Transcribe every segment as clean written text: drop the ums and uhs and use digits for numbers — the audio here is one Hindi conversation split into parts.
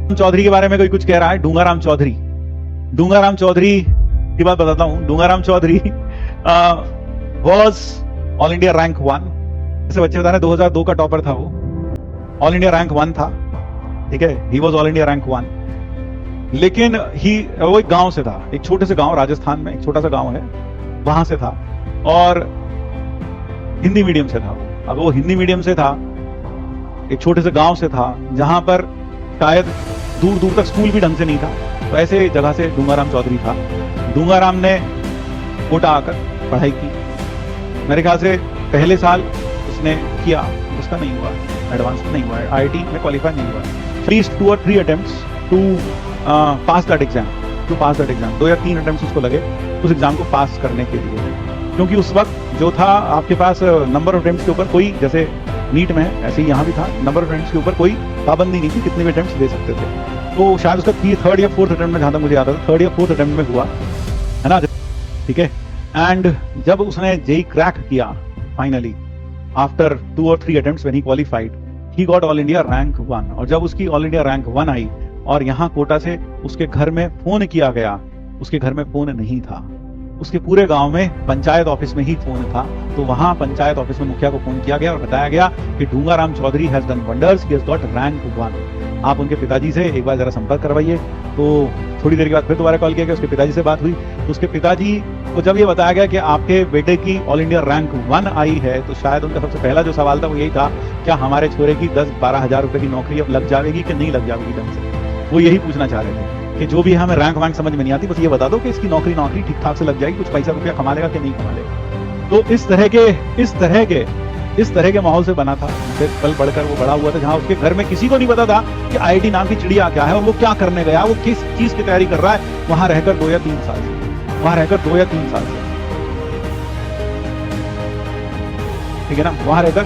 चौधरी के बारे में कोई कुछ कह रहा है। डूंगाराम चौधरी, डूंगाराम चौधरी की बात बताता हूं। Dungaram Chaudhary was all India rank 1। ऐसे बच्चे बता रहे 2002 का टॉपर था वो, ऑल इंडिया रैंक 1 था, ठीक है, he was all India rank 1। लेकिन वो एक गांव से था, एक छोटे से गांव, राजस्थान में एक छोटा सा गांव है, वहां से था और हिंदी मीडियम से था वो। अब वो हिंदी मीडियम से था, एक छोटे से गांव से था, जहां पर शायद दूर दूर तक स्कूल भी ढंग से नहीं था। तो ऐसे जगह से डूंगाराम चौधरी था। डूंगाराम ने कोटा आकर पढ़ाई की। मेरे ख्याल से पहले साल उसने किया, उसका नहीं हुआ, एडवांस नहीं हुआ, आईआईटी में क्वालिफाई नहीं हुआ। At least 2 or 3 attempts to pass that exam, 2 या 3 अटेम्प्ट्स उसको लगे उस एग्जाम को पास करने के लिए। क्योंकि उस वक्त जो था आपके पास नंबर ऑफ अटेम्प्ट्स के ऊपर कोई, जैसे नीट में है ऐसे ही यहाँ भी था, नंबर ऑफ अटेम्प्ट्स के ऊपर कोई पाबंदी नहीं थी, कितने भी अटेम्प्ट्स दे सकते थे। तो शायद उसका 3rd या 4th अटेम्प्ट में, जहां तक मुझे याद आता था 3rd या 4th अटेम्प्ट में हुआ, है ना, ठीक है। एंड जब उसने जेई क्रैक किया finally after 2 or 3 attempts when he qualified, he got all India rank 1। और जब उसकी ऑल इंडिया रैंक 1 आई और यहाँ कोटा से उसके घर में फोन किया गया, उसके घर में फोन नहीं था, उसके पूरे गांव में पंचायत ऑफिस में ही फोन था। तो वहां पंचायत ऑफिस में मुखिया को फोन किया गया और बताया गया कि Dungaram Chaudhary has done wonders, he has got rank 1। आप उनके पिताजी से एक बार जरा संपर्क करवाइए। तो थोड़ी देर के बाद फिर दोबारा कॉल किया गया, उसके पिताजी से बात हुई। तो उसके पिताजी को जब ये बताया गया कि आपके बेटे की ऑल इंडिया रैंक 1 आई है, तो शायद उनका सबसे पहला जो सवाल था वो यही था, क्या हमारे छोरे की 10-12 हजार रुपए की नौकरी अब लग जाएगी कि नहीं लग जाएगी ढंग से। वो यही पूछना चाह रहे थे कि जो भी हमें रैंक वैंक समझ में नहीं आती, बस ये बता दो कि इसकी नौकरी ठीक ठाक से लग जाएगी, कुछ पैसा रुपया कमा लेगा कि नहीं कमा लेगा। तो इस तरह के माहौल से बना था। फिर कल बढ़कर वो बड़ा हुआ था, जहां उसके घर में किसी को नहीं पता था कि आईआईटी नाम की चिड़िया क्या है और वो क्या करने गया, वो किस चीज की तैयारी कर रहा है, वहां रहकर 2 या 3 साल से, ठीक है ना, वहां रहकर।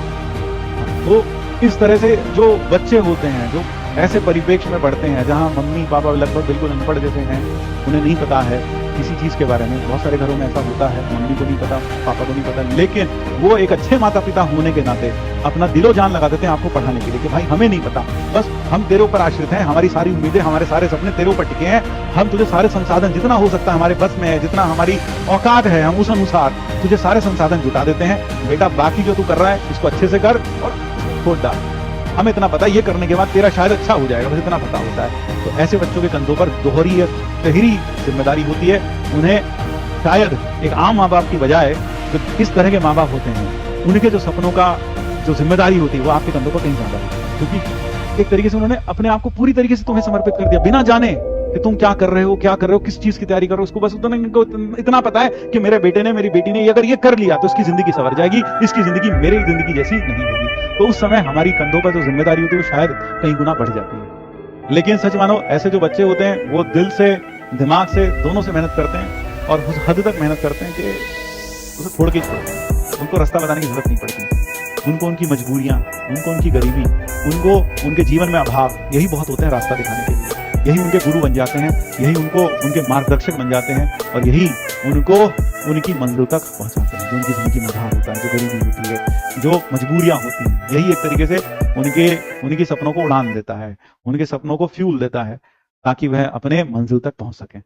तो इस तरह से जो बच्चे होते हैं, जो ऐसे परिप्रेक्ष्य में बढ़ते हैं जहां मम्मी पापा लगभग बिल्कुल अनपढ़ जैसे हैं, उन्हें नहीं पता है किसी चीज के बारे में। बहुत सारे घरों में ऐसा होता है, मम्मी को नहीं पता, पापा को नहीं पता, लेकिन वो एक अच्छे माता पिता होने के नाते अपना दिलो जान लगा देते हैं आपको पढ़ाने के लिए कि भाई हमें नहीं पता, बस हम तेरे ऊपर आश्रित हैं, हमारी सारी उम्मीदें, हमारे सारे सपने तेरे ऊपर टिके हैं, हम तुझे सारे संसाधन जितना हो सकता है हमारे बस में है, जितना हमारी औकात है, हम उस अनुसार तुझे सारे संसाधन जुटा देते हैं। बेटा बाकी जो तू कर रहा है इसको अच्छे से कर और छोड़ डाल, हमें इतना पता है ये करने के बाद तेरा शायद अच्छा हो जाएगा, बस इतना पता होता है। तो ऐसे बच्चों के कंधों पर दोहरी या तहरी जिम्मेदारी होती है। उन्हें शायद एक आम माँ बाप की बजाय जो इस तरह के माँ बाप होते हैं, उनके जो सपनों का जो जिम्मेदारी होती है वो आपके कंधों पर कहीं ज्यादा है, क्योंकि एक तरीके से उन्होंने अपने आप को पूरी तरीके से तुम्हें समर्पित कर दिया, बिना जाने कि तुम क्या कर रहे हो, किस चीज की तैयारी कर रहे हो। उसको बस इतना पता है कि मेरे बेटे ने, मेरी बेटी ने अगर ये कर लिया तो इसकी जिंदगी संवर जाएगी, इसकी जिंदगी मेरी जिंदगी जैसी नहीं होगी। तो उस समय हमारी कंधों पर जो जिम्मेदारी होती है वो शायद कई गुना बढ़ जाती है। लेकिन सच मानो ऐसे जो बच्चे होते हैं वो दिल से, दिमाग से, दोनों से मेहनत करते हैं और उस हद तक मेहनत करते हैं कि उसे छोड़ के ही छोड़ते हैं। उनको रास्ता बताने की जरूरत नहीं पड़ती। उनको उनकी मजबूरियां, उनको उनकी गरीबी, उनको उनके जीवन में अभाव, यही बहुत होते हैं रास्ता दिखाने के लिए। यही उनके गुरु बन जाते हैं, यही उनको उनके मार्गदर्शक बन जाते हैं और यही उनको उनकी मंजिल तक पहुंचाते हैं। जो उनकी जिंदगी में अभाव होता है, जो गरीबी होती है, जो मजबूरियां होती हैं, यही एक तरीके से उनके सपनों को उड़ान देता है, उनके सपनों को फ्यूल देता है ताकि वह अपने मंजिल तक पहुंच सके।